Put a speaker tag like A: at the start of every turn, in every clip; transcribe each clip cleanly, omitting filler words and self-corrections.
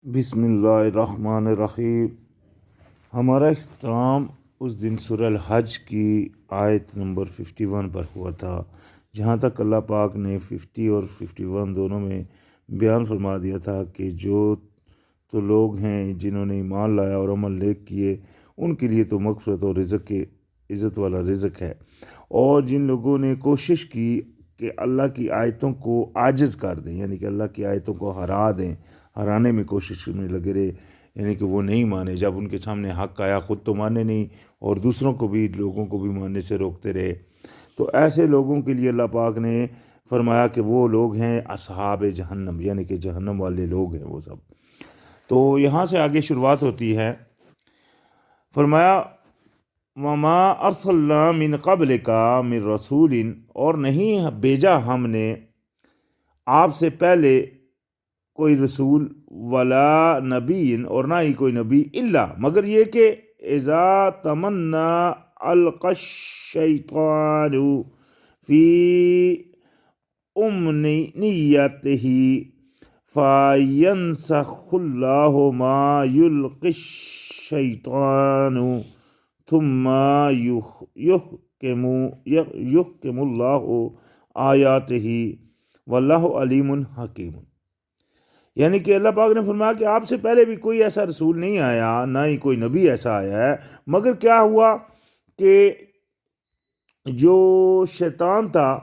A: بسم اللہ الرحمن الرحیم۔ ہمارا اختتام اس دن سورہ الحج کی آیت نمبر 51 پر ہوا تھا، جہاں تک اللہ پاک نے 50 اور 51 دونوں میں بیان فرما دیا تھا کہ جو تو لوگ ہیں جنہوں نے ایمان لایا اور عمل نیک کیے، ان کے لیے تو مغفرت اور رزق کے عزت والا رزق ہے، اور جن لوگوں نے کوشش کی کہ اللہ کی آیتوں کو عاجز کر دیں، یعنی کہ اللہ کی آیتوں کو ہرانے میں کوشش میں لگے رہے، یعنی کہ وہ نہیں مانے، جب ان کے سامنے حق آیا خود تو مانے نہیں اور دوسروں کو بھی، لوگوں کو بھی ماننے سے روکتے رہے، تو ایسے لوگوں کے لیے اللہ پاک نے فرمایا کہ وہ لوگ ہیں اصحاب جہنم، یعنی کہ جہنم والے لوگ ہیں وہ سب۔ تو یہاں سے آگے شروعات ہوتی ہے، فرمایا وما ارسلنا من قبلک من رسول، اور نہیں بھیجا ہم نے آپ سے پہلے کوئی رسول، ولا نبی، اور نہ ہی کوئی نبی، الا مگر یہ کہ اذا تمنا القى الشیطان فی امنیته فینسخ اللہ ما یلقی الشیطان ثم یحکم اللہ آیاتہ واللہ علیم حکیم۔ یعنی کہ اللہ پاک نے فرمایا کہ آپ سے پہلے بھی کوئی ایسا رسول نہیں آیا، نہ ہی کوئی نبی ایسا آیا ہے، مگر کیا ہوا کہ جو شیطان تھا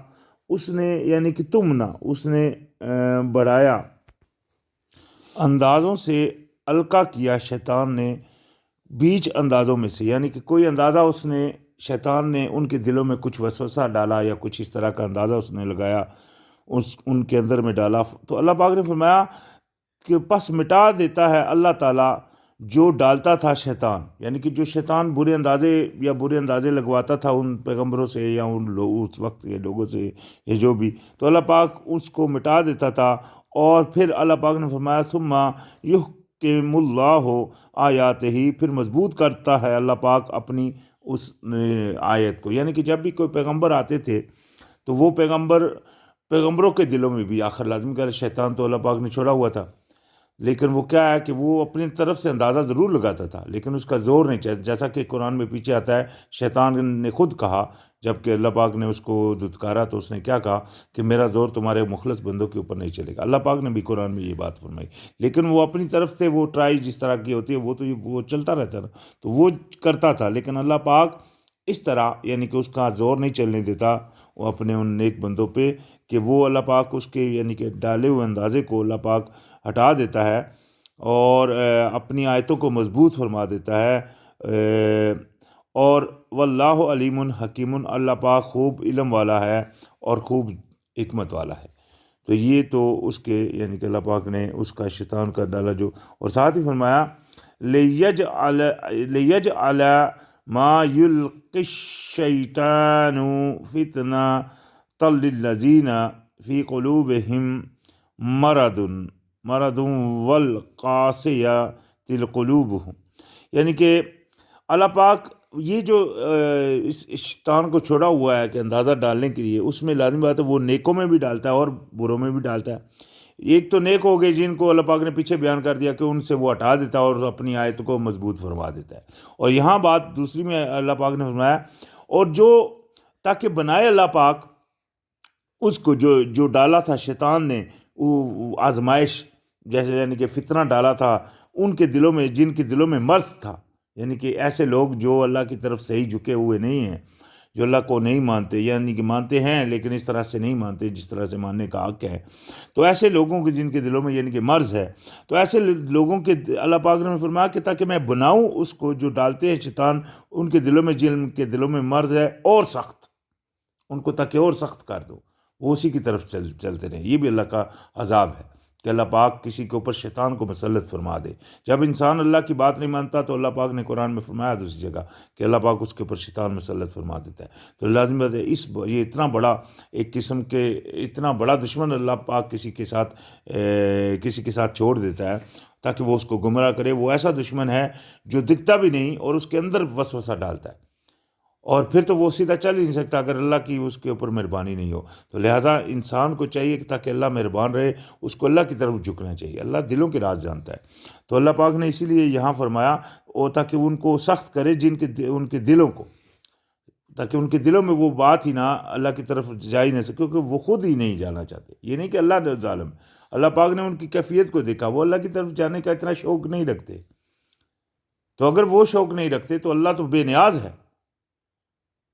A: اس نے، یعنی کہ اس نے بڑھایا اندازوں سے، القا کیا شیطان نے بیچ اندازوں میں سے، یعنی کہ کوئی اندازہ اس نے، شیطان نے ان کے دلوں میں کچھ وسوسہ ڈالا یا کچھ اس طرح کا اندازہ اس نے لگایا، ان کے اندر میں ڈالا، تو اللہ پاک نے فرمایا کہ پس مٹا دیتا ہے اللہ تعالیٰ جو ڈالتا تھا شیطان، یعنی کہ جو شیطان برے اندازے لگواتا تھا ان پیغمبروں سے یا اس وقت کے لوگوں سے یا جو بھی، تو اللہ پاک اس کو مٹا دیتا تھا، اور پھر اللہ پاک نے فرمایا ثم یحکم اللہ آیاتہ، پھر مضبوط کرتا ہے اللہ پاک اپنی اس آیت کو، یعنی کہ جب بھی کوئی پیغمبر آتے تھے تو وہ پیغمبروں کے دلوں میں بھی، آخر لازم کہ شیطان تو اللہ پاک نے چھوڑا ہوا تھا، لیکن وہ کیا ہے کہ وہ اپنی طرف سے اندازہ ضرور لگاتا تھا لیکن اس کا زور نہیں چاہتا، جیسا کہ قرآن میں پیچھے آتا ہے، شیطان نے خود کہا جب کہ اللہ پاک نے اس کو دھتکارا تو اس نے کیا کہا کہ میرا زور تمہارے مخلص بندوں کے اوپر نہیں چلے گا۔ اللہ پاک نے بھی قرآن میں یہ بات فرمائی، لیکن وہ اپنی طرف سے وہ ٹرائی جس طرح کی ہوتی ہے وہ چلتا رہتا ہے، تو وہ کرتا تھا، لیکن اللہ پاک اس طرح، یعنی کہ اس کا زور نہیں چلنے دیتا وہ اپنے ان نیک بندوں پہ، کہ وہ اللہ پاک اس کے، یعنی کہ ڈالے ہوئے اندازے کو اللہ پاک ہٹا دیتا ہے اور اپنی آیتوں کو مضبوط فرما دیتا ہے، اور واللہ علیم حکیم، اللہ پاک خوب علم والا ہے اور خوب حکمت والا ہے۔ تو یہ تو اس کے، یعنی کہ اللہ پاک نے اس کا شیطان کا ڈالا جو، اور ساتھ ہی فرمایا لیجعل ما یلقی الشیطان فتنۃ للذین فی قلوبہم مرض والقاسیۃ قلوبہم، یعنی کہ اللہ پاک یہ جو اس شیطان کو چھوڑا ہوا ہے کہ اندازہ ڈالنے کے لیے، اس میں لازم بات ہے وہ نیکوں میں بھی ڈالتا ہے اور بروں میں بھی ڈالتا ہے۔ ایک تو نیک ہو گئے جن کو اللہ پاک نے پیچھے بیان کر دیا کہ ان سے وہ ہٹا دیتا ہے اور اپنی آیت کو مضبوط فرما دیتا ہے، اور یہاں بات دوسری میں اللہ پاک نے فرمایا، اور جو تاکہ بنائے اللہ پاک اس کو جو ڈالا تھا شیطان نے، آزمائش جیسے، یعنی کہ فتنہ ڈالا تھا ان کے دلوں میں جن کے دلوں میں مرض تھا، یعنی کہ ایسے لوگ جو اللہ کی طرف صحیح جھکے ہوئے نہیں ہیں، جو اللہ کو نہیں مانتے، یعنی کہ مانتے ہیں لیکن اس طرح سے نہیں مانتے جس طرح سے ماننے کا حق ہے، تو ایسے لوگوں کے جن کے دلوں میں یعنی کہ مرض ہے، تو ایسے لوگوں کے اللہ پاک نے فرمایا کہ تاکہ میں بناؤں اس کو جو ڈالتے ہیں شیطان ان کے دلوں میں، جن کے دلوں میں مرض ہے، اور سخت، ان کو تاکہ اور سخت کر دو، وہ اسی کی طرف چلتے رہیں۔ یہ بھی اللہ کا عذاب ہے کہ اللہ پاک کسی کے اوپر شیطان کو مسلط فرما دے۔ جب انسان اللہ کی بات نہیں مانتا تو اللہ پاک نے قرآن میں فرمایا دوسری جگہ کہ اللہ پاک اس کے اوپر شیطان مسلط فرما دیتا ہے۔ تو لازم ہے یہ اتنا بڑا ایک قسم کے، اتنا بڑا دشمن اللہ پاک کسی کے ساتھ چھوڑ دیتا ہے تاکہ وہ اس کو گمراہ کرے۔ وہ ایسا دشمن ہے جو دکھتا بھی نہیں اور اس کے اندر وسوسہ ڈالتا ہے، اور پھر تو وہ سیدھا چل ہی نہیں سکتا اگر اللہ کی اس کے اوپر مہربانی نہیں ہو. تو لہٰذا انسان کو چاہیے کہ تاکہ اللہ مہربان رہے اس کو اللہ کی طرف جھکنا چاہیے. اللہ دلوں کے راز جانتا ہے. تو اللہ پاک نے اسی لیے یہاں فرمایا اور تاکہ ان کو سخت کرے ان کے دلوں کو، تاکہ ان کے دلوں میں وہ بات ہی نہ اللہ کی طرف جا ہی نہ سکے، کیونکہ وہ خود ہی نہیں جانا چاہتے. یہ نہیں کہ اللہ ظالم، اللہ پاک نے ان کی کیفیت کو دیکھا، وہ اللہ کی طرف جانے کا اتنا شوق نہیں رکھتے. تو اگر وہ شوق نہیں رکھتے تو اللہ تو بے نیاز ہے.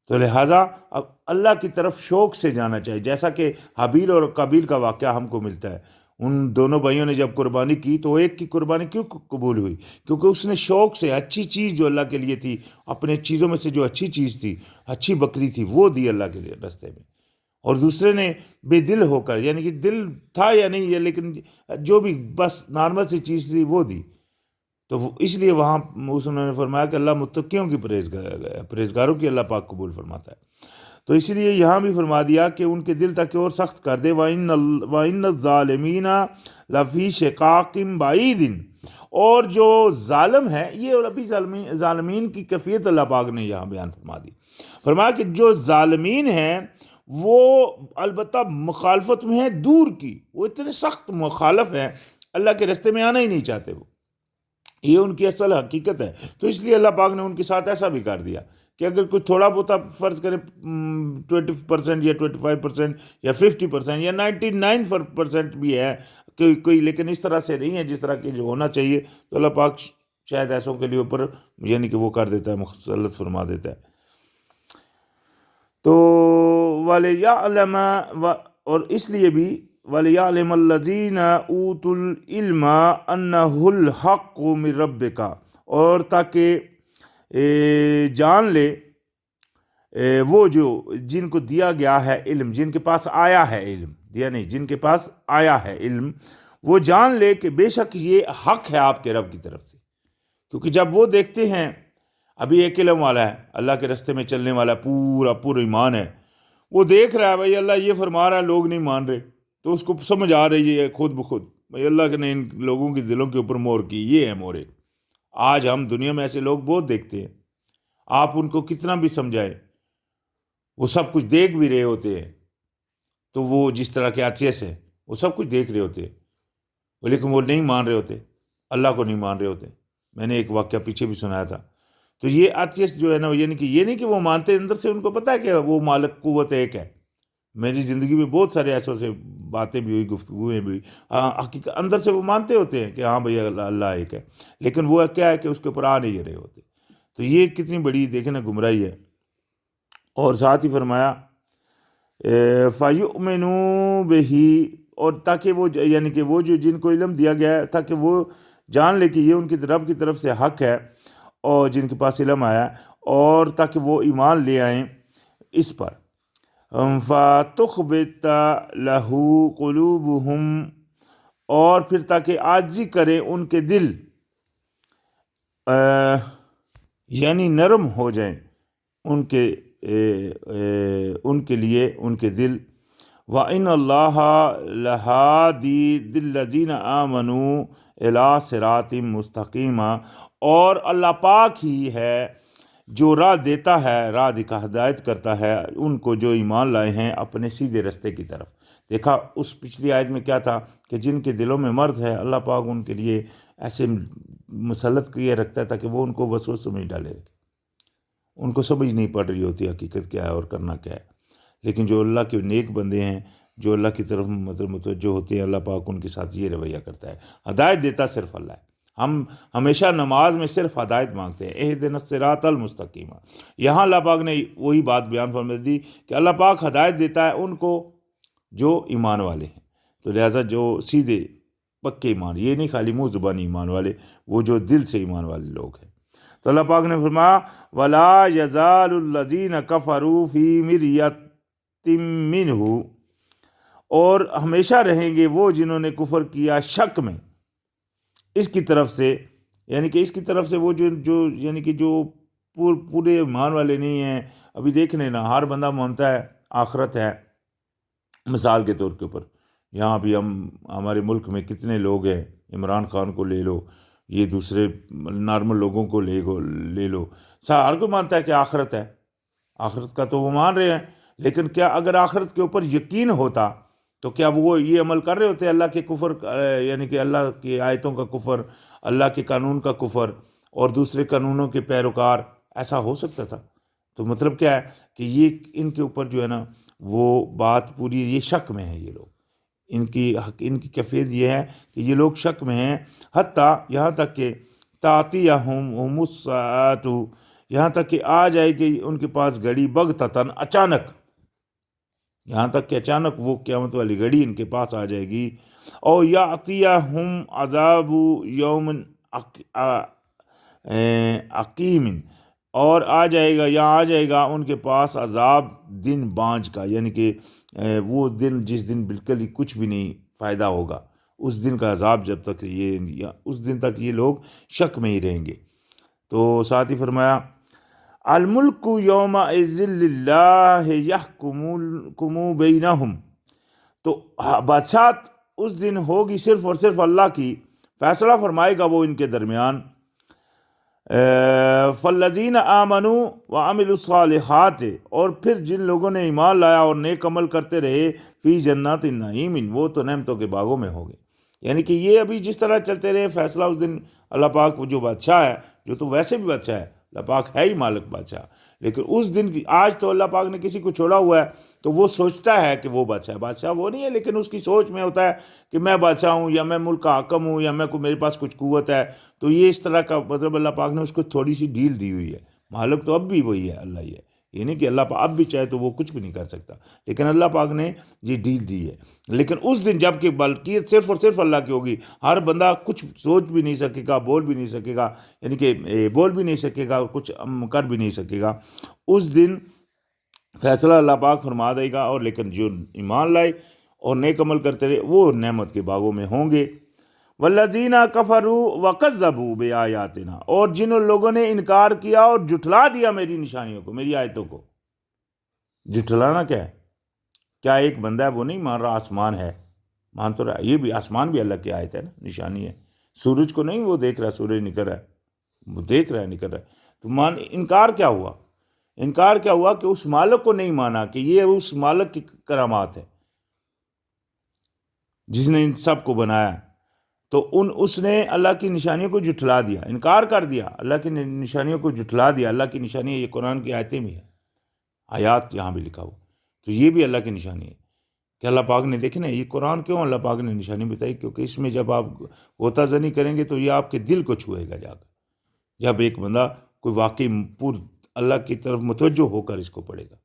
A: تو لہٰذا اب اللہ کی طرف شوق سے جانا چاہیے. جیسا کہ حابیل اور قابیل کا واقعہ ہم کو ملتا ہے، ان دونوں بھائیوں نے جب قربانی کی تو ایک کی قربانی کیوں قبول ہوئی؟ کیونکہ اس نے شوق سے اچھی چیز جو اللہ کے لیے تھی، اپنے چیزوں میں سے جو اچھی چیز تھی، اچھی بکری تھی، وہ دی اللہ کے لیے راستے میں. اور دوسرے نے بے دل ہو کر، یعنی کہ دل تھا یا نہیں ہے لیکن جو بھی بس نارمل سی چیز تھی وہ دی. تو اس لیے وہاں انہوں نے فرمایا کہ اللہ متقیوں کی پرہیزگاروں کی اللہ پاک قبول فرماتا ہے. تو اسی لیے یہاں بھی فرما دیا کہ ان کے دل تک اور سخت کر دے. وَإِنَّ الظَّالِمِينَ لَفِي شِقَاقٍ بَعِيدٍ. اور جو ظالم ہے، یہ ابھی ظالمین کی کیفیت اللہ پاک نے یہاں بیان فرما دی. فرمایا کہ جو ظالمین ہیں وہ البتہ مخالفت میں ہیں دور کی، وہ اتنے سخت مخالف ہیں، اللہ کے راستے میں آنا ہی نہیں چاہتے. وہ یہ ان کی اصل حقیقت ہے. تو اس لیے اللہ پاک نے ان کے ساتھ ایسا بھی کر دیا کہ اگر کوئی تھوڑا بہت فرض کرے 20% یا 25% یا 50% یا 99% بھی ہے کوئی، لیکن اس طرح سے نہیں ہے جس طرح کہ جو ہونا چاہیے، تو اللہ پاک شاید ایسوں کے لیے اوپر یعنی کہ وہ کر دیتا ہے، مسلط فرما دیتا ہے. تو وَلِيَعْلَمَ، اور اس لیے بھی وَلِيَعْلَمَ الَّذِينَ أُوتُوا الْعِلْمَ أَنَّهُ الْحَقُّ مِن رَبِّكَ، اور تاکہ جان لے وہ جو جن کو دیا گیا ہے علم، جن کے پاس آیا ہے علم، دیا نہیں، جن کے پاس آیا ہے علم، وہ جان لے کہ بے شک یہ حق ہے آپ کے رب کی طرف سے. کیونکہ جب وہ دیکھتے ہیں، ابھی ایک علم والا ہے، اللہ کے راستے میں چلنے والا، پورا ایمان ہے، وہ دیکھ رہا ہے بھائی اللہ یہ فرما رہا ہے، لوگ نہیں مان رہے، تو اس کو سمجھ آ رہی ہے خود بخود بھائی اللہ نے ان لوگوں کے دلوں کے اوپر مہر کی، یہ ہے مہرے. آج ہم دنیا میں ایسے لوگ بہت دیکھتے ہیں، آپ ان کو کتنا بھی سمجھائیں، وہ سب کچھ دیکھ بھی رہے ہوتے ہیں. تو وہ جس طرح کے ایتھیسٹ ہیں وہ سب کچھ دیکھ رہے ہوتے ہیں، لیکن وہ نہیں مان رہے ہوتے، اللہ کو نہیں مان رہے ہوتے. میں نے ایک واقعہ پیچھے بھی سنایا تھا. تو یہ ایتھیسٹ جو ہے نا، یعنی کہ یہ نہیں کہ وہ مانتے، اندر سے ان کو پتہ ہے کہ وہ مالک قوت ایک ہے. میری زندگی میں بہت سارے ایسے سے باتیں بھی ہوئی، گفتگویں بھی، حقیقت اندر سے وہ مانتے ہوتے ہیں کہ ہاں بھئی اللہ ایک ہے، لیکن وہ کیا ہے کہ اس کے اوپر آ نہیں رہے ہوتے. تو یہ کتنی بڑی دیکھیں نا گمراہی ہے. اور ساتھ ہی فرمایا فَيُؤْمِنُوا بِهِ، اور تاکہ وہ یعنی کہ وہ جو جن کو علم دیا گیا ہے تاکہ وہ جان لے کہ یہ ان کی رب کی طرف سے حق ہے، اور جن کے پاس علم آیا، اور تاکہ وہ ایمان لے آئیں اس پر. فَتُخْبِتَ لَهُ قُلُوبُهُمْ، اور پھر تاکہ عاجزی کرے ان کے دل، یعنی نرم ہو جائیں ان کے لیے ان کے دل. وَإِنَّ اللَّهَ لَهَادِي الَّذِينَ آمَنُوا إِلَىٰ صِرَاطٍ مُّسْتَقِيمٍ، اور اللہ پاک ہی ہے جو راہ دیتا ہے، راہ ہدایت کرتا ہے ان کو جو ایمان لائے ہیں اپنے سیدھے رستے کی طرف. دیکھا اس پچھلی آیت میں کیا تھا کہ جن کے دلوں میں مرض ہے اللہ پاک ان کے لیے ایسے مسلط کیے رکھتا ہے تاکہ وہ ان کو وسوسوں میں ڈالے رکھے. ان کو سمجھ نہیں پڑ رہی ہوتی حقیقت کیا ہے اور کرنا کیا ہے. لیکن جو اللہ کے نیک بندے ہیں، جو اللہ کی طرف متوجہ ہوتے ہیں، اللہ پاک ان کے ساتھ یہ رویہ کرتا ہے. ہدایت دیتا صرف اللہ ہے. ہم ہمیشہ نماز میں صرف ہدایت مانگتے ہیں، اہدنا الصراط المستقیم. یہاں اللہ پاک نے وہی بات بیان فرما دی کہ اللہ پاک ہدایت دیتا ہے ان کو جو ایمان والے ہیں. تو لہٰذا جو سیدھے پکے ایمان، یہ نہیں خالی منہ زبانی ایمان والے، وہ جو دل سے ایمان والے لوگ ہیں. تو اللہ پاک نے فرمایا وَلَا يَزَالُ الَّذِينَ كَفَرُوا فِي مِرْيَةٍ مِّنْهُ، اور ہمیشہ رہیں گے وہ جنہوں نے کفر کیا شک میں اس کی طرف سے، یعنی کہ اس کی طرف سے وہ جو یعنی کہ جو پورے ایمان والے نہیں ہیں. ابھی دیکھ لینا ہر بندہ مانتا ہے آخرت ہے. مثال کے طور کے اوپر یہاں بھی ہمارے ملک میں کتنے لوگ ہیں، عمران خان کو لے لو، یہ دوسرے نارمل لوگوں کو لے لو، ہر کوئی مانتا ہے کہ آخرت ہے. آخرت کا تو وہ مان رہے ہیں، لیکن کیا اگر آخرت کے اوپر یقین ہوتا تو کیا وہ یہ عمل کر رہے ہوتے؟ اللہ کے کفر، یعنی کہ اللہ کی آیتوں کا کفر، اللہ کے قانون کا کفر اور دوسرے قانونوں کے پیروکار، ایسا ہو سکتا تھا؟ تو مطلب کیا ہے کہ یہ ان کے اوپر جو ہے نا وہ بات پوری، یہ شک میں ہے یہ لوگ، ان کی کیفیت یہ ہے کہ یہ لوگ شک میں ہیں، حتیٰ یہاں تک کہ تاتیہم الساعۃ، یہاں تک کہ آ جائے گی ان کے پاس گھڑی بغتتاً، اچانک، یہاں تک کہ اچانک وہ قیامت والی گھڑی ان کے پاس آ جائے گی، او یاتیہم عذاب یوم عقیم، اور آ جائے گا یا آ جائے گا ان کے پاس عذاب دن بانجھ کا، یعنی کہ وہ دن جس دن بالکل ہی کچھ بھی نہیں فائدہ ہوگا، اس دن کا عذاب جب تک اس دن تک یہ لوگ شک میں ہی رہیں گے۔ تو ساتھ ہی فرمایا الملک یومئذ للہ یحکم بینہم، تو بادشاہت اس دن ہوگی صرف اور صرف اللہ کی، فیصلہ فرمائے گا وہ ان کے درمیان۔ فالذین آمنوا وعملوا الصالحات، اور پھر جن لوگوں نے ایمان لایا اور نیک عمل کرتے رہے، فی جنات النعیم، وہ تو نعمتوں کے باغوں میں ہوں گے۔ یعنی کہ یہ ابھی جس طرح چلتے رہے فیصلہ، اس دن اللہ پاک وہ جو بادشاہ ہے، جو تو ویسے بھی بادشاہ ہے، اللہ پاک ہے ہی مالک بادشاہ، لیکن اس دن آج تو اللہ پاک نے کسی کو چھوڑا ہوا ہے تو وہ سوچتا ہے کہ وہ بادشاہ ہے، بادشاہ وہ نہیں ہے، لیکن اس کی سوچ میں ہوتا ہے کہ میں بادشاہ ہوں، یا میں ملک کا حاکم ہوں، یا میرے پاس کچھ قوت ہے، تو یہ اس طرح کا مطلب اللہ پاک نے اس کو تھوڑی سی ڈیل دی ہوئی ہے۔ مالک تو اب بھی وہی ہے، اللہ ہی ہے، یہ نہیں کہ اللہ پاک اب بھی چاہے تو وہ کچھ بھی نہیں کر سکتا، لیکن اللہ پاک نے یہ ڈیل دی ہے۔ لیکن اس دن جب کہ ملکیت صرف اور صرف اللہ کی ہوگی، ہر بندہ کچھ سوچ بھی نہیں سکے گا، بول بھی نہیں سکے گا، یعنی کہ بول بھی نہیں سکے گا، کچھ کر بھی نہیں سکے گا، اس دن فیصلہ اللہ پاک فرما دے گا، اور لیکن جو ایمان لائے اور نیک عمل کرتے رہے وہ نعمت کے باغوں میں ہوں گے۔ والذین کفروا وکذبوا بآیاتنا، اور جن لوگوں نے انکار کیا اور جھٹلا دیا میری نشانیوں کو، میری آیتوں کو۔ جھٹلانا کیا ہے؟ کیا ایک بندہ ہے وہ نہیں مان رہا آسمان ہے؟ مان تو رہا ہے، یہ بھی آسمان بھی اللہ کی آیت ہے نا، نشانی ہے۔ سورج کو نہیں وہ دیکھ رہا ہے سورج نکل رہا ہے، وہ دیکھ رہا ہے نکل رہا ہے، تو انکار کیا ہوا؟ انکار کیا ہوا کہ اس مالک کو نہیں مانا کہ یہ اس مالک کی کرامات ہے جس نے ان سب کو بنایا، تو اس نے اللہ کی نشانیوں کو جھٹلا دیا، انکار کر دیا، اللہ کی نشانیوں کو جھٹلا دیا۔ اللہ کی نشانی یہ قرآن کی آیتیں بھی ہیں، آیات یہاں بھی لکھا ہوا، تو یہ بھی اللہ کی نشانی ہے کہ اللہ پاک نے، دیکھیں نا یہ قرآن کیوں اللہ پاک نے نشانی بتائی؟ کیونکہ اس میں جب آپ غوطہ زنی کریں گے تو یہ آپ کے دل کو چھوئے گا جا کر، جب ایک بندہ کوئی واقعی اللہ کی طرف متوجہ ہو کر اس کو پڑھے گا۔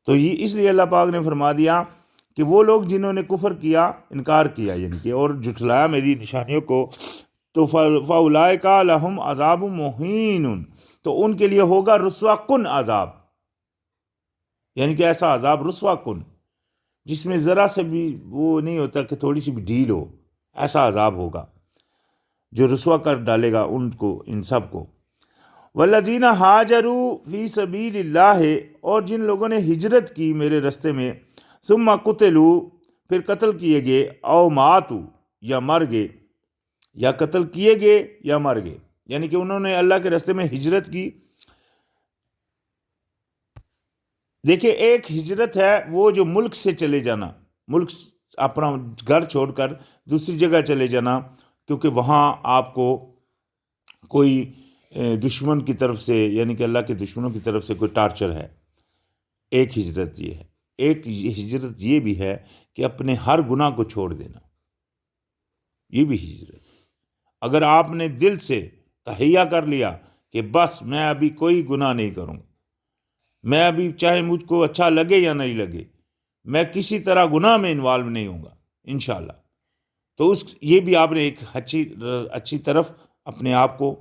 A: تو یہ اس لیے اللہ پاک نے فرما دیا کہ وہ لوگ جنہوں نے کفر کیا، انکار کیا، یعنی کہ اور جھٹلایا میری نشانیوں کو، تو فَأُولَٰئِکَ لَهُمْ عَذَابٌ مُّهِینٌ، تو ان کے لیے ہوگا رسوا کن عذاب، یعنی کہ ایسا عذاب رسوا کن جس میں ذرا سے بھی وہ نہیں ہوتا کہ تھوڑی سی بھی ڈھیل ہو، ایسا عذاب ہوگا جو رسوا کر ڈالے گا ان کو، ان سب کو۔ والذین ہاجروا فی سبیل اللہ، اور جن لوگوں نے ہجرت کی میرے رستے میں، ثم قتلوا، پھر قتل کیے گئے، او ماتوا، یا مر گئے، یا قتل کیے گئے یا مر گئے، یعنی کہ انہوں نے اللہ کے رستے میں ہجرت کی۔ دیکھیں ایک ہجرت ہے وہ جو ملک سے چلے جانا، ملک اپنا گھر چھوڑ کر دوسری جگہ چلے جانا، کیونکہ وہاں آپ کو کوئی دشمن کی طرف سے، یعنی کہ اللہ کے دشمنوں کی طرف سے کوئی ٹارچر ہے، ایک ہجرت یہ ہے۔ ایک ہجرت یہ بھی ہے کہ اپنے ہر گناہ کو چھوڑ دینا، یہ بھی ہجرت۔ اگر آپ نے دل سے تہیہ کر لیا کہ بس میں ابھی کوئی گناہ نہیں کروں گا، میں ابھی چاہے مجھ کو اچھا لگے یا نہیں لگے، میں کسی طرح گناہ میں انوالو نہیں ہوں گا انشاءاللہ، تو یہ بھی آپ نے ایک اچھی طرف اپنے آپ کو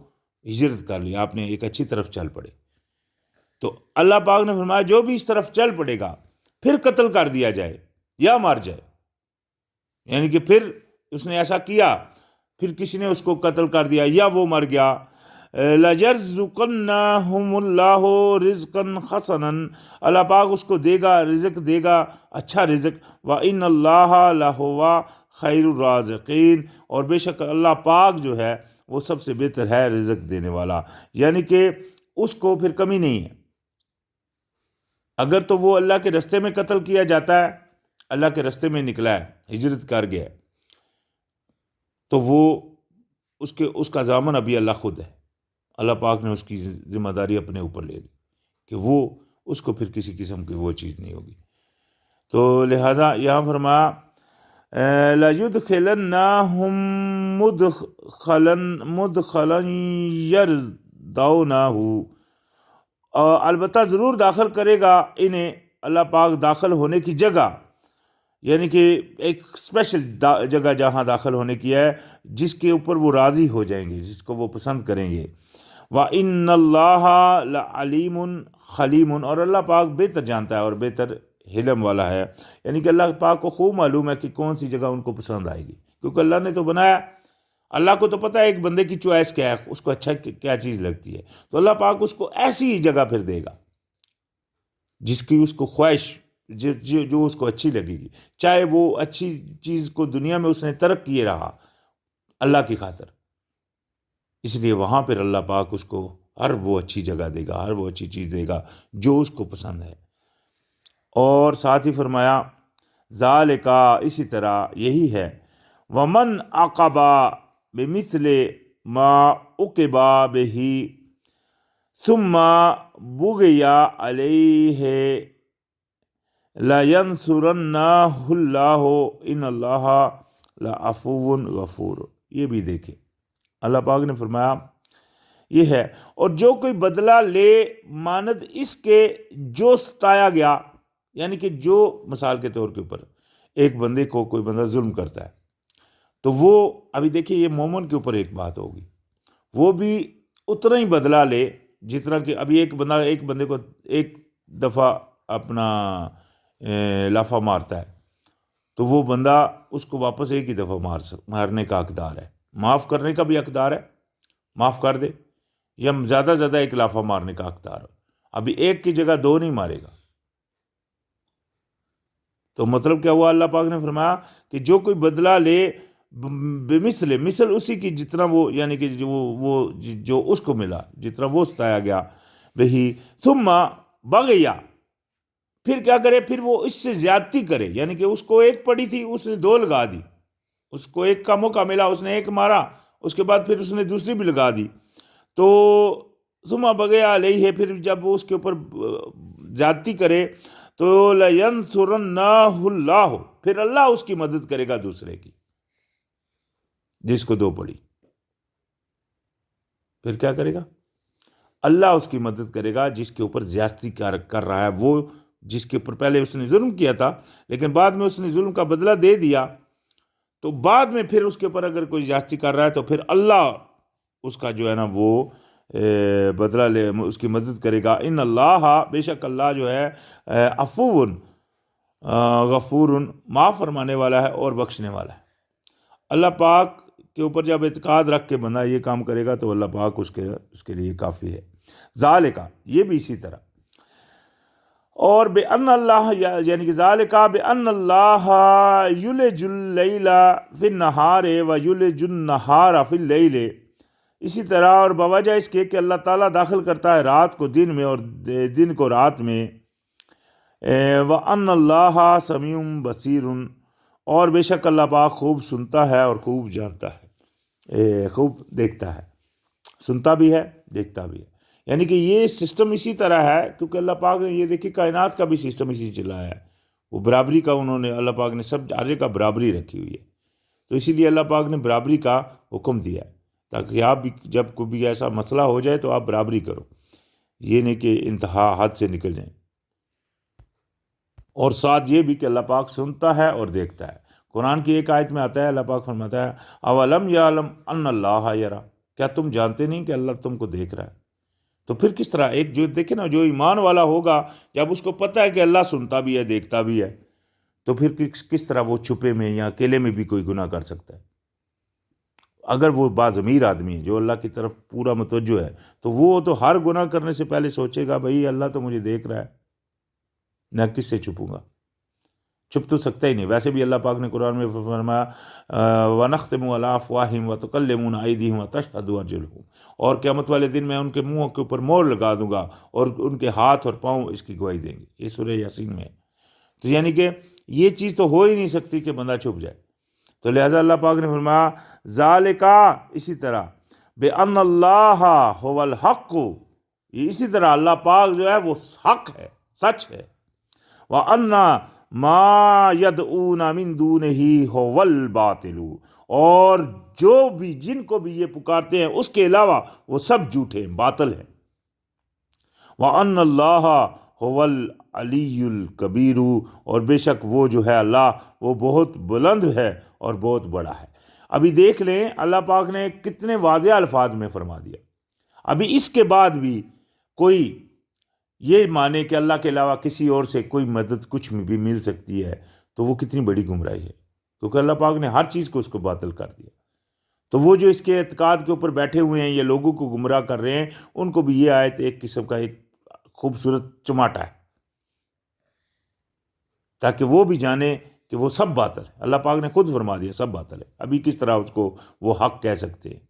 A: ہجرت کر لیا، آپ نے ایک اچھی طرف چل پڑے۔ تو اللہ پاک نے فرمایا جو بھی اس طرف چل پڑے گا، پھر قتل کر دیا جائے یا مر جائے، یعنی کہ پھر اس نے ایسا کیا، پھر کسی نے اس کو قتل کر دیا یا وہ مر گیا، لَيَرْزُقَنَّهُمُ اللَّهُ رِزْقًا حَسَنًا، اللہ پاک اس کو دے گا، رزق دے گا، اچھا رزق، وَإِنَّ اللَّهَ لَهُوَ خَيْرُ الرَّازِقِينَ، اور بے شک اللہ پاک جو ہے وہ سب سے بہتر ہے رزق دینے والا، یعنی کہ اس کو پھر کمی نہیں ہے، اگر تو وہ اللہ کے رستے میں قتل کیا جاتا ہے، اللہ کے رستے میں نکلا ہے، ہجرت کر گیا ہے، تو وہ اس کا ضامن ابھی اللہ خود ہے. اللہ پاک نے اس کی ذمہ داری اپنے اوپر لے لی کہ وہ اس کو پھر کسی قسم کی وہ چیز نہیں ہوگی. تو لہذا یہاں فرمایا لَيُدْخِلَنَّهُمْ مُدْخَلًا يَرْضَوْنَهُ، البتہ ضرور داخل کرے گا انہیں اللہ پاک داخل ہونے کی جگہ، یعنی کہ ایک اسپیشل جگہ جہاں داخل ہونے کی ہے جس کے اوپر وہ راضی ہو جائیں گے، جس کو وہ پسند کریں گے. وَإِنَّ اللَّهَ لَعَلِيمٌ خَلِيمٌ، اور اللہ پاک بہتر جانتا ہے اور بہتر حلم والا ہے. یعنی کہ اللہ پاک کو خوب معلوم ہے کہ کون سی جگہ ان کو پسند آئے گی، کیونکہ اللہ نے تو بنایا. اللہ کو تو پتہ ہے ایک بندے کی چوائس کیا ہے، اس کو اچھا کیا چیز لگتی ہے، تو اللہ پاک اس کو ایسی جگہ پھر دے گا جس کی اس کو خواہش، جو اس کو اچھی لگے گی، چاہے وہ اچھی چیز کو دنیا میں اس نے ترک کیے رہا اللہ کی خاطر. اس لیے وہاں پھر اللہ پاک اس کو ہر وہ اچھی جگہ دے گا، ہر وہ اچھی چیز دے گا جو اس کو پسند ہے. اور ساتھ ہی فرمایا ذالک، اسی طرح یہی ہے، ومن عقب بمثل ما عقب به ثم بغي علیہ لینصرنہ اللہ ان اللہ لعفو غفور. یہ بھی دیکھیں اللہ پاک نے فرمایا یہ ہے، اور جو کوئی بدلہ لے مانند اس کے جو ستایا گیا، یعنی کہ جو مثال کے طور کے اوپر ایک بندے کو کوئی بندہ ظلم کرتا ہے تو وہ ابھی دیکھیے یہ مومن کے اوپر ایک بات ہوگی، وہ بھی اتنا ہی بدلہ لے جتنا کہ ابھی ایک بندے کو ایک دفعہ اپنا لافہ مارتا ہے تو وہ بندہ اس کو واپس ایک ہی دفعہ مارنے کا حقدار ہے، معاف کرنے کا بھی حقدار ہے، معاف کر دے، یا زیادہ زیادہ ایک لافہ مارنے کا حقدار ہے. ابھی ایک کی جگہ دو نہیں مارے گا. تو مطلب کیا ہوا، اللہ پاک نے فرمایا کہ جو کوئی بدلہ لے مثل اسی کی جتنا وہ، یعنی کہ جو اس کو ملا، جتنا وہ ستایا گیا، وہی ثم بغیا، پھر کیا کرے، پھر وہ اس سے زیادتی کرے، یعنی کہ اس کو ایک پڑی تھی اس نے دو لگا دی، اس کو ایک کا موقع ملا اس نے ایک مارا، اس کے بعد پھر اس نے دوسری بھی لگا دی. تو ثم بغیا علیہ، پھر جب وہ اس کے اوپر زیادتی کرے تو لَيَنْصُرَنَّهُ اللَّهُ، پھر اللہ اس کی مدد کرے گا دوسرے کی جس کو دو پڑی. پھر کیا کرے گا، اللہ اس کی مدد کرے گا جس کے اوپر زیادتی کر رہا ہے، وہ جس کے اوپر پہلے اس نے ظلم کیا تھا لیکن بعد میں اس نے ظلم کا بدلہ دے دیا، تو بعد میں پھر اس کے اوپر اگر کوئی زیادتی کر رہا ہے تو پھر اللہ اس کا جو ہے نا وہ بدلہ لے، اس کی مدد کرے گا. ان اللہ، بے شک اللہ جو ہے عفو غفور، معاف فرمانے والا ہے اور بخشنے والا ہے. اللہ پاک کے اوپر جب اعتقاد رکھ کے بندہ یہ کام کرے گا تو اللہ پاک اس کے لیے کافی ہے. ذالک، یہ بھی اسی طرح. اور بے ان اللہ، یعنی کہ ذالک بے ان اللہ یلج اللیل فی النہار و یلج النہار فی اللیل، اسی طرح اور بوجہ اس کے کہ اللہ تعالیٰ داخل کرتا ہے رات کو دن میں اور دن کو رات میں. وَأَنَّ اللَّهَ سَمِيعٌ بَصِيرٌ، اور بے شک اللہ پاک خوب سنتا ہے اور خوب جانتا ہے، خوب دیکھتا ہے، سنتا بھی ہے دیکھتا بھی ہے. یعنی کہ یہ سسٹم اسی طرح ہے کیونکہ اللہ پاک نے یہ دیکھی کائنات کا بھی سسٹم اسی چلایا ہے، وہ برابری کا انہوں نے، اللہ پاک نے سب ہر جگہ برابری رکھی ہوئی ہے، تو اسی لیے اللہ پاک نے برابری کا حکم دیا ہے تاکہ آپ بھی جب کوئی بھی ایسا مسئلہ ہو جائے تو آپ برابری کرو، یہ نہیں کہ انتہا حد سے نکل جائیں. اور ساتھ یہ بھی کہ اللہ پاک سنتا ہے اور دیکھتا ہے. قرآن کی ایک آیت میں آتا ہے، اللہ پاک فرماتا ہے اولم یعلم ان اللہ یرا، کیا تم جانتے نہیں کہ اللہ تم کو دیکھ رہا ہے. تو پھر کس طرح ایک جو دیکھے نا، جو ایمان والا ہوگا جب اس کو پتہ ہے کہ اللہ سنتا بھی ہے دیکھتا بھی ہے، تو پھر کس طرح وہ چھپے میں یا اکیلے میں بھی کوئی گناہ کر سکتا ہے. اگر وہ باضمیر آدمی ہے جو اللہ کی طرف پورا متوجہ ہے تو وہ تو ہر گناہ کرنے سے پہلے سوچے گا بھائی اللہ تو مجھے دیکھ رہا ہے، میں کس سے چھپوں گا. چھپ تو سکتا ہی نہیں. ویسے بھی اللہ پاک نے قرآن میں فرمایا وَنَخْتِمُ عَلَىٰ أَفْوَاهِهِمْ وَتُكَلِّمُنَا أَيْدِيهِمْ وَتَشْهَدُ أَرْجُلُهُمْ، اور قیامت والے دن میں ان کے منہوں کے اوپر مہر لگا دوں گا اور ان کے ہاتھ اور پاؤں اس کی گواہی دیں گے. یہ سورہ یاسین میں ہے. تو یعنی کہ یہ چیز تو ہو ہی نہیں سکتی کہ بندہ چھپ جائے. تو لہٰذا اللہ پاک نے فرمایا ذالکا، اسی طرح بِأَنَّ اللَّهَ هُوَ الْحَقُّ، اسی طرح اللہ پاک جو ہے وہ حق ہے، سچ ہے. وَأَنَّ مَا يَدْعُونَ مِن دُونِهِ هُوَ الْبَاطِلُ، اور جو بھی جن کو بھی یہ پکارتے ہیں اس کے علاوہ وہ سب جھوٹے ہیں، باطل ہیں. وَأَنَّ اللَّهَ هُوَ الْعَلِيُّ الْكَبِيرُ، اور بے شک وہ جو ہے اللہ وہ بہت بلند ہے اور بہت بڑا ہے. ابھی دیکھ لیں اللہ پاک نے کتنے واضح الفاظ میں فرما دیا. ابھی اس کے بعد بھی کوئی یہ مانے کہ اللہ کے علاوہ کسی اور سے کوئی مدد کچھ بھی مل سکتی ہے تو وہ کتنی بڑی گمراہی ہے، کیونکہ اللہ پاک نے ہر چیز کو اس کو باطل کر دیا. تو وہ جو اس کے اعتقاد کے اوپر بیٹھے ہوئے ہیں، یہ لوگوں کو گمراہ کر رہے ہیں، ان کو بھی یہ آیت ایک قسم کا ایک خوبصورت چماٹا ہے تاکہ وہ بھی جانے کہ وہ سب باطل ہے. اللہ پاک نے خود فرما دیا سب باطل ہے. ابھی کس طرح اس کو وہ حق کہہ سکتے ہیں؟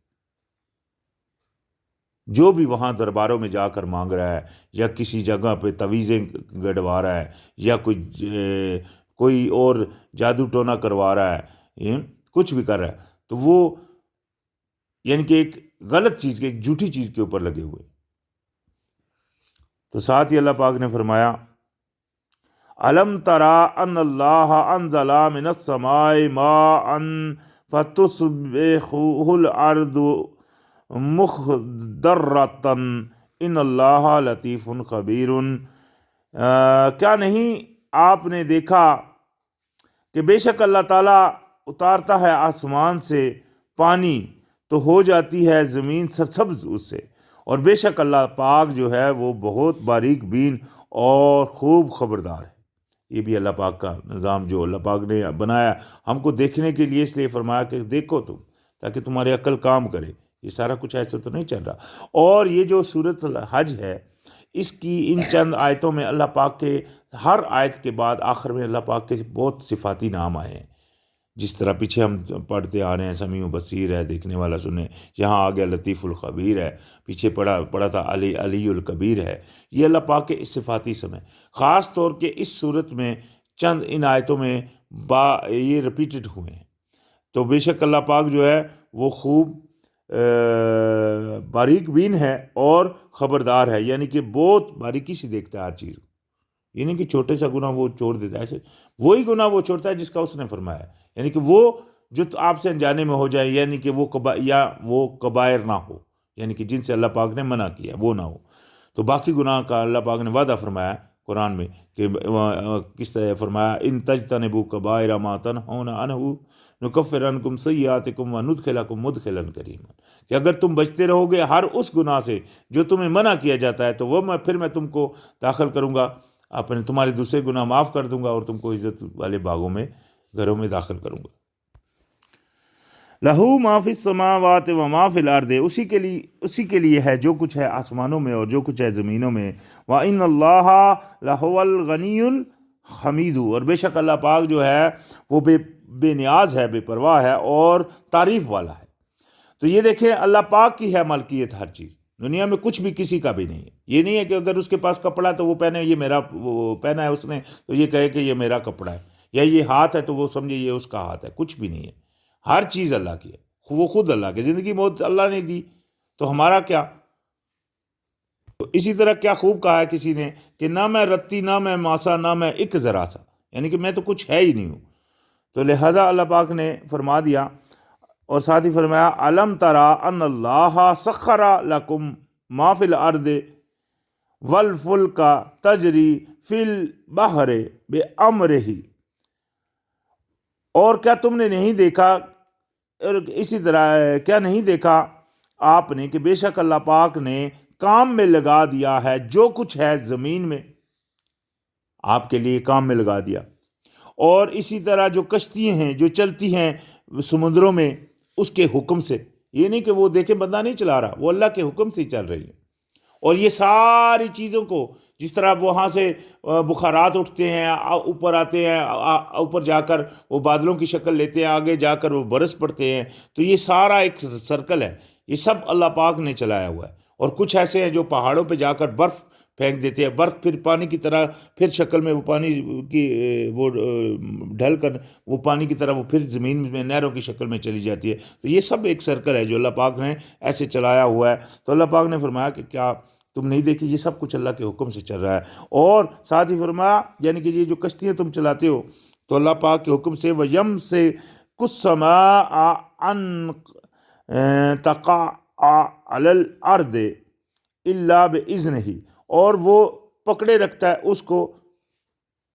A: جو بھی وہاں درباروں میں جا کر مانگ رہا ہے یا کسی جگہ پہ تویزیں گڑوا رہا ہے یا کوئی اور جادو ٹونا کروا رہا ہے، کچھ بھی کر رہا ہے، تو وہ یعنی کہ ایک غلط چیز کے، ایک جھوٹی چیز کے اوپر لگے ہوئے. تو ساتھ ہی اللہ پاک نے فرمایا الم ترا ان اللہ انزل من السماء ماء فتصبح الارض مخضرۃ ان اللہ لطیف خبیر. کیا نہیں آپ نے دیکھا کہ بے شک اللہ تعالیٰ اتارتا ہے آسمان سے پانی تو ہو جاتی ہے زمین سرسبز اس سے، اور بے شک اللہ پاک جو ہے وہ بہت باریک بین اور خوب خبردار ہے. یہ بھی اللہ پاک کا نظام جو اللہ پاک نے بنایا ہم کو دیکھنے کے لیے، اس لیے فرمایا کہ دیکھو تم، تاکہ تمہاری عقل کام کرے. یہ سارا کچھ ایسے تو نہیں چل رہا. اور یہ جو سورۃ الحج ہے، اس کی ان چند آیتوں میں اللہ پاک کے ہر آیت کے بعد آخر میں اللہ پاک کے بہت صفاتی نام آئے ہیں. جس طرح پیچھے ہم پڑھتے آ رہے ہیں سمیع و بصیر ہے، دیکھنے والا سنے، یہاں آ گیا لطیف الخبیر ہے، پیچھے پڑھا تھا علی الکبیر ہے. یہ اللہ پاک کے اس صفاتی سمے خاص طور کے اس صورت میں چند ان آیتوں میں یہ ریپیٹڈ ہوئے ہیں. تو بے شک اللہ پاک جو ہے وہ خوب باریک بین ہے اور خبردار ہے، یعنی کہ بہت باریکی سے دیکھتا ہے ہر چیز کو. یعنی کہ چھوٹے سا گناہ وہ چھوڑ دیتا ہے، ایسے وہی گناہ وہ چھوڑتا ہے جس کا اس نے فرمایا ہے. یعنی کہ وہ جو آپ سے انجانے میں ہو جائے، یعنی کہ وہ وہ کبائر نہ ہو، یعنی کہ جن سے اللہ پاک نے منع کیا وہ نہ ہو. تو باقی گناہ کا اللہ پاک نے وعدہ فرمایا قرآن میں کہ کس طرح فرمایا ان تجتنبوا کبائر ما تنہون عنہ نکفر عنکم سیئاتکم وندخلکم مدخلا کریما، کہ اگر تم بچتے رہو گے ہر اس گناہ سے جو تمہیں منع کیا جاتا ہے تو وہ پھر میں تم کو داخل کروں گا، اپنے تمہارے دوسرے گناہ معاف کر دوں گا اور تم کو عزت والے باغوں میں، گھروں میں داخل کروں گا. لہو ما فی السماوات و ما فی الارض، اسی کے لیے ہے جو کچھ ہے آسمانوں میں اور جو کچھ ہے زمینوں میں. وَإِنَّ اللَّهَ لَهُوَ الْغَنِيُّ الْحَمِيدُ، اور بے شک اللہ پاک جو ہے وہ بے نیاز ہے، بے پرواہ ہے اور تعریف والا ہے. تو یہ دیکھیں اللہ پاک کی ہے ملکیت ہر چیز، دنیا میں کچھ بھی کسی کا بھی نہیں ہے. یہ نہیں ہے کہ اگر اس کے پاس کپڑا تو وہ پہنے، یہ میرا، وہ پہنا ہے اس نے تو یہ کہے کہ یہ میرا کپڑا ہے، یا یہ ہاتھ ہے تو وہ سمجھے یہ اس کا ہاتھ ہے. کچھ بھی نہیں ہے، ہر چیز اللہ کی ہے، وہ خود اللہ کی. زندگی موت اللہ نے دی تو ہمارا کیا. تو اسی طرح کیا خوب کہا ہے کسی نے کہ نہ میں رتی نہ میں ماسا نہ میں ایک ذرا سا، یعنی کہ میں تو کچھ ہے ہی نہیں ہوں. تو لہذا اللہ پاک نے فرما دیا اور ساتھ ہی فرمایا الم ترا ان اللہ سخر لکم ما فی الارض والفلک تجری فی البحر بامرہ، اور کیا تم نے نہیں دیکھا، اور اسی طرح کیا نہیں دیکھا آپ نے کہ بے شک اللہ پاک نے کام میں لگا دیا ہے جو کچھ ہے زمین میں، آپ کے لیے کام میں لگا دیا. اور اسی طرح جو کشتیاں ہیں جو چلتی ہیں سمندروں میں اس کے حکم سے، یہ نہیں کہ وہ دیکھیں بندہ نہیں چلا رہا، وہ اللہ کے حکم سے ہی چل رہی ہے. اور یہ ساری چیزوں کو جس طرح وہاں سے بخارات اٹھتے ہیں، اوپر آتے ہیں، اوپر جا کر وہ بادلوں کی شکل لیتے ہیں، آگے جا کر وہ برس پڑتے ہیں، تو یہ سارا ایک سرکل ہے، یہ سب اللہ پاک نے چلایا ہوا ہے۔ اور کچھ ایسے ہیں جو پہاڑوں پہ جا کر برف پھینک دیتے ہیں، برف پھر پانی کی طرح پھر شکل میں وہ پانی کی وہ ڈھل کر وہ پانی کی طرح وہ پھر زمین میں نہروں کی شکل میں چلی جاتی ہے۔ تو یہ سب ایک سرکل ہے جو اللہ پاک نے ایسے چلایا ہوا ہے۔ تو اللہ پاک نے فرمایا کہ کیا تم نہیں دیکھی، یہ سب کچھ اللہ کے حکم سے چل رہا ہے۔ اور ساتھ ہی فرمایا یعنی کہ یہ جو کشتیاں تم چلاتے ہو تو اللہ پاک کے حکم سے، وَيَم سے کچھ سما ان تقع علی الارض الا باذنہ، اور وہ پکڑے رکھتا ہے اس کو